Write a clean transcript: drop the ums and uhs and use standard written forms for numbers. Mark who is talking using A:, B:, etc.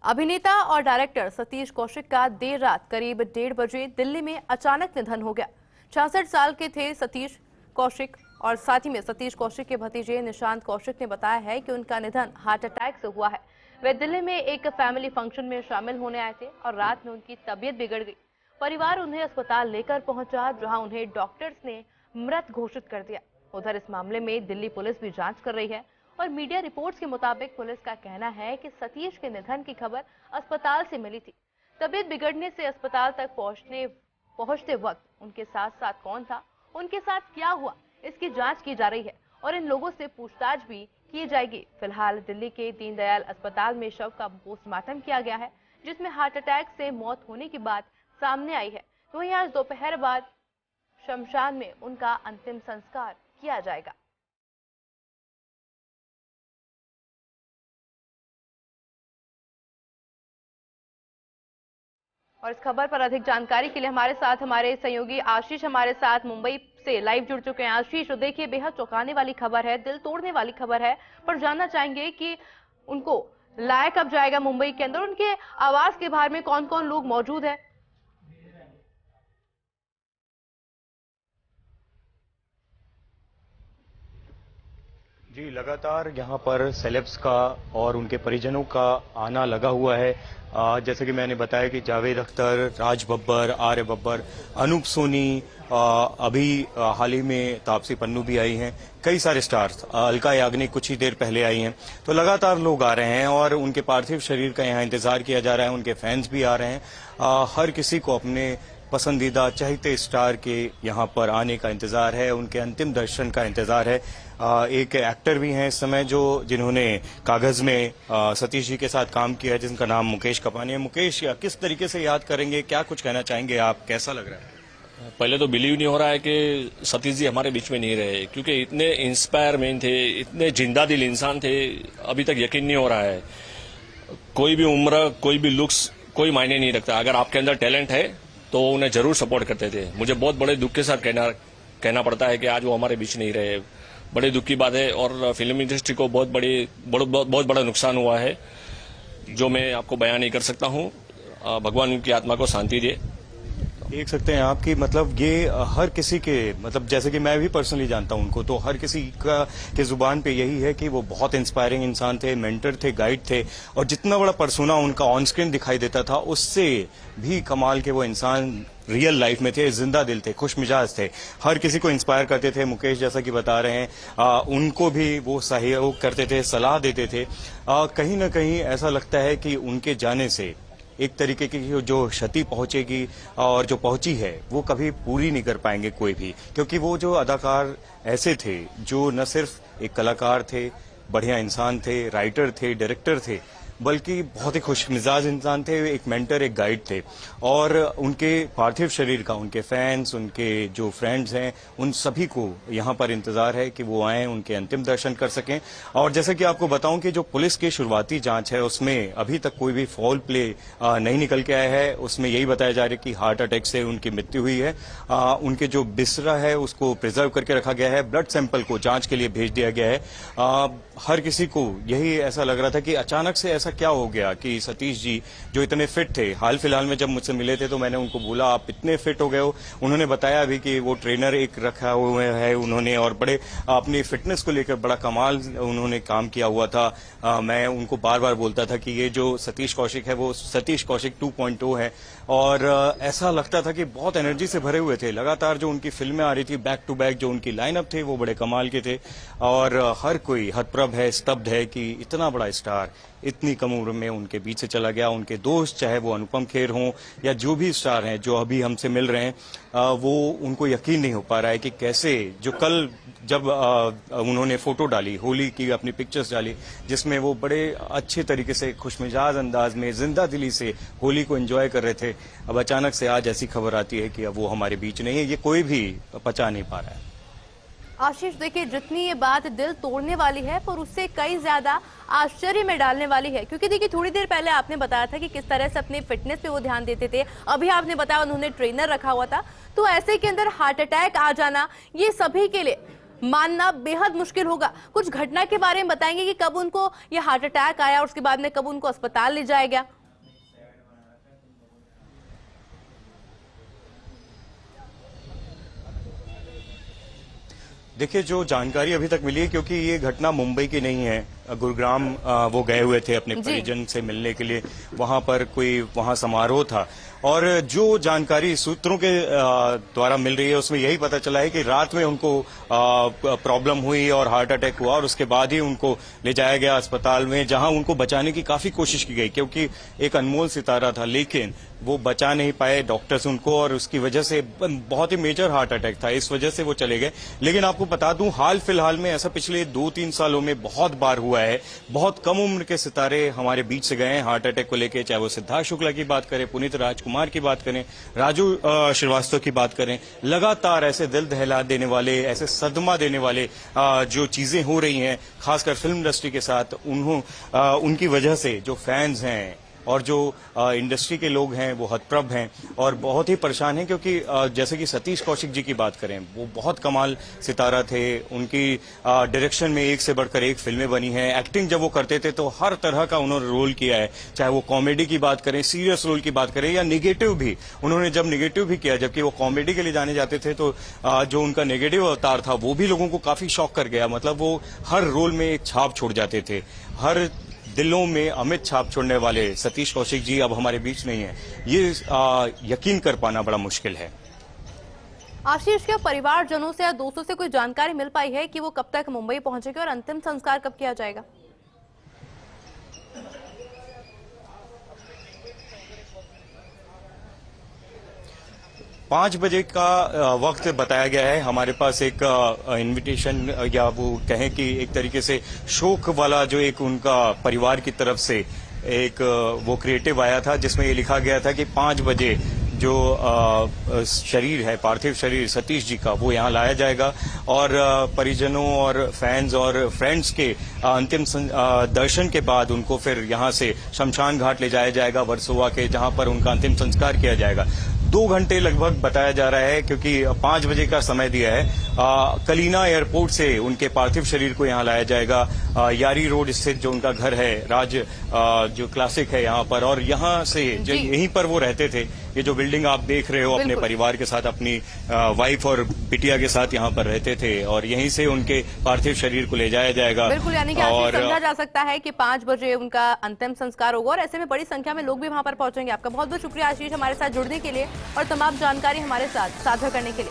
A: अभिनेता और डायरेक्टर सतीश कौशिक का देर रात करीब 1:30 बजे दिल्ली में अचानक निधन हो गया। 66 साल के थे सतीश कौशिक और साथ ही में सतीश कौशिक के भतीजे निशांत कौशिक ने बताया है कि उनका निधन हार्ट अटैक से हुआ है। वे दिल्ली में एक फैमिली फंक्शन में शामिल होने आए थे और रात में उनकी तबीयत बिगड़ गई। परिवार उन्हें अस्पताल लेकर पहुंचा, जहां उन्हें डॉक्टर्स ने मृत घोषित कर दिया। उधर इस मामले में दिल्ली पुलिस भी जांच कर रही है और मीडिया रिपोर्ट्स के मुताबिक पुलिस का कहना है कि सतीश के निधन की खबर अस्पताल से मिली थी। तबीयत बिगड़ने से अस्पताल तक पहुंचते वक्त उनके साथ साथ कौन था, उनके साथ क्या हुआ, इसकी जांच की जा रही है और इन लोगों से पूछताछ भी की जाएगी। फिलहाल दिल्ली के दीनदयाल अस्पताल में शव का पोस्टमार्टम किया गया है, जिसमें हार्ट अटैक से मौत होने की बात सामने आई है। तो वहीं आज दोपहर बाद शमशान में उनका अंतिम संस्कार किया जाएगा। और इस खबर पर अधिक जानकारी के लिए हमारे साथ हमारे सहयोगी आशीष हमारे साथ मुंबई से लाइव जुड़ चुके हैं। आशीष, तो देखिए बेहद चौंकाने वाली खबर है, दिल तोड़ने वाली खबर है, पर जानना चाहेंगे कि उनको लाया कब जाएगा मुंबई के अंदर, उनके आवास के बाहर में कौन कौन लोग मौजूद है?
B: जी, लगातार यहाँ पर सेलेब्स का और उनके परिजनों का आना लगा हुआ है। जैसे कि मैंने बताया कि जावेद अख्तर, राज बब्बर, आर्य बब्बर, अनूप सोनी, अभी हाल ही में तापसी पन्नू भी आई हैं, कई सारे स्टार्स, अलका याग्निक कुछ ही देर पहले आई हैं। तो लगातार लोग आ रहे हैं और उनके पार्थिव शरीर का यहाँ इंतजार किया जा रहा है। उनके फैंस भी आ रहे हैं। हर किसी को अपने पसंदीदा चहेते स्टार के यहाँ पर आने का इंतजार है, उनके अंतिम दर्शन का इंतजार है। एक एक्टर भी हैं इस समय जिन्होंने कागज में सतीश जी के साथ काम किया है, जिनका नाम मुकेश कपानी है। मुकेश, किस तरीके से याद करेंगे, क्या कुछ कहना चाहेंगे आप, कैसा लग रहा है?
C: पहले तो बिलीव नहीं हो रहा है कि सतीश जी हमारे बीच में नहीं रहे, क्योंकि इतने इंस्पायर मैन थे, इतने जिंदा दिल इंसान थे, अभी तक यकीन नहीं हो रहा है। कोई भी उम्र, कोई भी लुक्स कोई मायने नहीं रखता। अगर आपके अंदर टैलेंट है तो उन्हें जरूर सपोर्ट करते थे। मुझे बहुत बड़े दुख के साथ कहना पड़ता है कि आज वो हमारे बीच नहीं रहे। बड़े दुख की बात है और फिल्म इंडस्ट्री को बहुत बड़ा नुकसान हुआ है, जो मैं आपको बयान नहीं कर सकता हूँ। भगवान उनकी आत्मा को शांति दे।
B: देख सकते हैं आप कि मतलब ये हर किसी के, मतलब जैसे कि मैं भी पर्सनली जानता हूं उनको, तो हर किसी का के जुबान पे यही है कि वो बहुत इंस्पायरिंग इंसान थे, मेंटर थे, गाइड थे, और जितना बड़ा पर्सोना उनका ऑन स्क्रीन दिखाई देता था उससे भी कमाल के वो इंसान रियल लाइफ में थे, जिंदा दिल थे, खुश मिजाज थे, हर किसी को इंस्पायर करते थे। मुकेश जैसा कि बता रहे हैं, उनको भी वो सहयोग करते थे, सलाह देते थे। कहीं ना कहीं ऐसा लगता है कि उनके जाने से एक तरीके की जो क्षति पहुंचेगी और जो पहुंची है वो कभी पूरी नहीं कर पाएंगे कोई भी, क्योंकि वो जो अदाकार ऐसे थे जो न सिर्फ एक कलाकार थे, बढ़िया इंसान थे, राइटर थे, डायरेक्टर थे, बल्कि बहुत ही खुशमिजाज इंसान थे, एक मेंटर, एक गाइड थे। और उनके पार्थिव शरीर का उनके फैंस, उनके जो फ्रेंड्स हैं, उन सभी को यहाँ पर इंतजार है कि वो आएं, उनके अंतिम दर्शन कर सकें। और जैसे कि आपको बताऊं कि जो पुलिस की शुरुआती जांच है उसमें अभी तक कोई भी फाउल प्ले नहीं निकल के आया है। उसमें यही बताया जा रहा है कि हार्ट अटैक से उनकी मृत्यु हुई है। उनके जो बिस्तरा है उसको प्रिजर्व करके रखा गया है, ब्लड सैंपल को जांच के लिए भेज दिया गया है। हर किसी को यही ऐसा लग रहा था कि अचानक से ऐसा क्या हो गया कि सतीश जी जो इतने फिट थे, हाल फिलहाल में जब मुझसे मिले थे तो मैंने उनको बोला आप इतने फिट हो गए हो। उन्होंने बताया अभी कि वो ट्रेनर एक रखा हुआ है उन्होंने, और बड़े अपनी फिटनेस को लेकर बड़ा कमाल उन्होंने काम किया हुआ था। मैं उनको बार बार बोलता था कि ये जो सतीश कौशिक है वो सतीश कौशिक 2.0 है, और ऐसा लगता था कि बहुत एनर्जी से भरे हुए थे। लगातार जो उनकी फिल्में आ रही थी बैक टू बैक, जो उनकी लाइनअप थे वो बड़े कमाल के थे, और हर कोई हतप्रभ है, स्तब्ध है कि इतना बड़ा स्टार इतनी कम उम्र में उनके बीच से चला गया। उनके दोस्त, चाहे वो अनुपम खेर हों या जो भी स्टार हैं जो अभी हमसे मिल रहे हैं, वो उनको यकीन नहीं हो पा रहा है कि कैसे, जो कल जब उन्होंने फोटो डाली, होली की अपनी पिक्चर्स डाली, जिसमें वो बड़े अच्छे तरीके से खुशमिजाज अंदाज में जिंदा दिली से होली को एंजॉय कर रहे थे, अब अचानक से आज ऐसी खबर आती है कि अब वो हमारे बीच नहीं है। ये कोई भी पचा नहीं पा रहा है।
A: आशीष, देखिए जितनी ये बात दिल तोड़ने वाली है पर उससे कई ज्यादा आश्चर्य में डालने वाली है, क्योंकि देखिए थोड़ी देर पहले आपने बताया था कि किस तरह से अपने फिटनेस पे वो ध्यान देते थे, अभी आपने बताया उन्होंने ट्रेनर रखा हुआ था, तो ऐसे के अंदर हार्ट अटैक आ जाना ये सभी के लिए मानना बेहद मुश्किल होगा। कुछ घटना के बारे में बताएंगे कि कब उनको ये हार्ट अटैक आया और उसके बाद में कब उनको अस्पताल ले जाया गया।
B: देखिए, जो जानकारी अभी तक मिली है, क्योंकि ये घटना मुंबई की नहीं है, गुरुग्राम वो गए हुए थे अपने परिजन से मिलने के लिए, वहां पर कोई वहां समारोह था। और जो जानकारी सूत्रों के द्वारा मिल रही है उसमें यही पता चला है कि रात में उनको प्रॉब्लम हुई और हार्ट अटैक हुआ और उसके बाद ही उनको ले जाया गया अस्पताल में, जहां उनको बचाने की काफी कोशिश की गई, क्योंकि एक अनमोल सितारा था, लेकिन वो बचा नहीं पाए डॉक्टर्स उनको, और उसकी वजह से बहुत ही मेजर हार्ट अटैक था, इस वजह से वो चले गए। लेकिन आपको बता दूं, हाल फिलहाल में ऐसा पिछले 2-3 सालों में बहुत बार हुआ है। बहुत कम उम्र के सितारे हमारे बीच से गए हैं हार्ट अटैक को लेकर, चाहे वो सिद्धार्थ शुक्ला की बात करें, पुनीत राजकुमार की बात करें, राजू श्रीवास्तव की बात करें। लगातार ऐसे दिल दहला देने वाले, ऐसे सदमा देने वाले जो चीजें हो रही हैं, खासकर फिल्म इंडस्ट्री के साथ, उनकी वजह से जो फैंस हैं और जो इंडस्ट्री के लोग हैं वो हतप्रभ हैं और बहुत ही परेशान हैं, क्योंकि जैसे कि सतीश कौशिक जी की बात करें, वो बहुत कमाल सितारा थे। उनकी डायरेक्शन में एक से बढ़कर एक फिल्में बनी हैं। एक्टिंग जब वो करते थे तो हर तरह का उन्होंने रोल किया है, चाहे वो कॉमेडी की बात करें, सीरियस रोल की बात करें या निगेटिव भी। उन्होंने जब निगेटिव भी किया, जबकि वो कॉमेडी के लिए जाने जाते थे, तो जो उनका नेगेटिव अवतार था वो भी लोगों को काफी शॉक कर गया। मतलब वो हर रोल में एक छाप छोड़ जाते थे, हर दिलों में अमिट छाप छोड़ने वाले सतीश कौशिक जी अब हमारे बीच नहीं है। ये यकीन कर पाना बड़ा मुश्किल है।
A: आशीष के परिवारजनों से या दोस्तों से कोई जानकारी मिल पाई है कि वो कब तक मुंबई पहुंचेंगे और अंतिम संस्कार कब किया जाएगा?
B: 5 बजे का वक्त बताया गया है। हमारे पास एक इनविटेशन या वो कहें कि एक तरीके से शोक वाला जो एक उनका परिवार की तरफ से एक वो क्रिएटिव आया था, जिसमें ये लिखा गया था कि 5 बजे जो शरीर है, पार्थिव शरीर सतीश जी का, वो यहाँ लाया जाएगा और परिजनों और फैंस और फ्रेंड्स के अंतिम दर्शन के बाद उनको फिर यहाँ से शमशान घाट ले जाया जाएगा वर्सोवा के, जहाँ पर उनका अंतिम संस्कार किया जाएगा। 2 घंटे लगभग बताया जा रहा है, क्योंकि 5 बजे का समय दिया है। कलीना एयरपोर्ट से उनके पार्थिव शरीर को यहाँ लाया जाएगा। यारी रोड स्थित जो उनका घर है, राज जो क्लासिक है यहाँ पर, और यहाँ से यहीं पर वो रहते थे। ये जो बिल्डिंग आप देख रहे हो, अपने परिवार के साथ, अपनी वाइफ और बिटिया के साथ यहाँ पर रहते थे, और यहीं से उनके पार्थिव शरीर को ले जाया जाएगा।
A: बिल्कुल, यानी कि और समझा जा सकता है कि 5 बजे उनका अंतिम संस्कार होगा और ऐसे में बड़ी संख्या में लोग भी वहां पर पहुंचेंगे। आपका बहुत बहुत शुक्रिया आशीष, हमारे साथ जुड़ने के लिए और तमाम जानकारी हमारे साथ साझा करने के लिए।